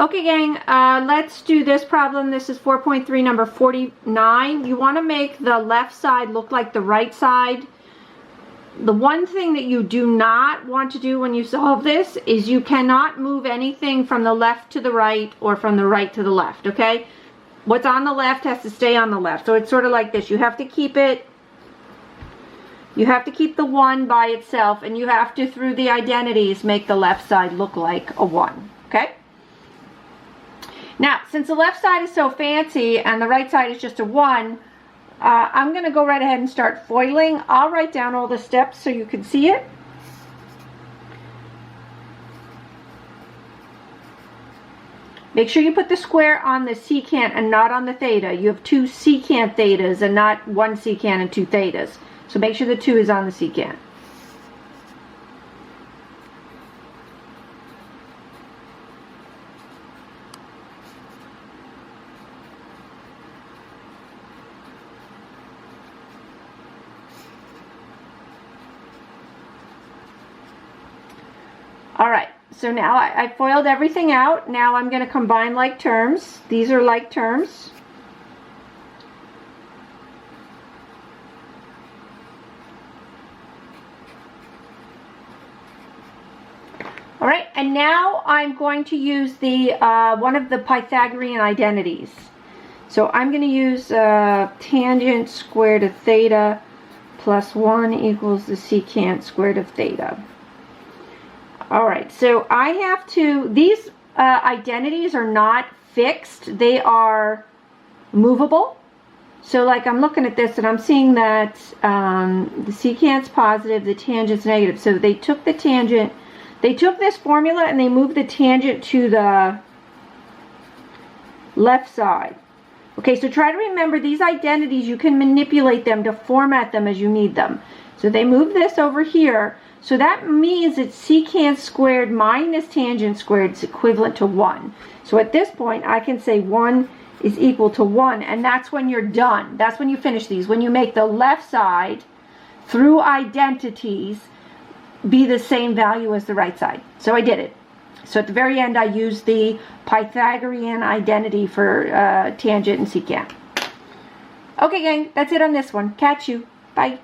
Okay, gang, let's do this problem. This is 4.3, number 49. You want to make the left side look like the right side. The one thing that you do not want to do when you solve this is you cannot move anything from the left to the right or from the right to the left, okay? What's on the left has to stay on the left. So it's sort of like this. You have to keep it, you have to keep the 1 by itself, and you have to, through the identities, make the left side look like a 1, okay? Now, since the left side is so fancy and the right side is just a 1, I'm going to go right ahead and start foiling. I'll write down all the steps so you can see it. Make sure you put the square on the secant and not on the theta. You have 2 secant thetas and not 1 secant and 2 thetas. So make sure the 2 is on the secant. Alright, so now I foiled everything out. Now I'm going to combine like terms. These are like terms. Alright, and now I'm going to use the one of the Pythagorean identities. So I'm going to use tangent squared of theta plus 1 equals the secant squared of theta. Alright, so I have to, these identities are not fixed, they are movable. So like I'm looking at this and I'm seeing that the secant's positive, the tangent's negative. So they took the tangent, they took this formula and they moved the tangent to the left side. Okay, so try to remember these identities, you can manipulate them to format them as you need them. So they move this over here. So that means that secant squared minus tangent squared is equivalent to 1. So at this point, I can say 1 is equal to 1, and that's when you're done. That's when you finish these. When you make the left side, through identities, be the same value as the right side. So I did it. So at the very end, I used the Pythagorean identity for tangent and secant. Okay, gang, that's it on this one. Catch you. Bye.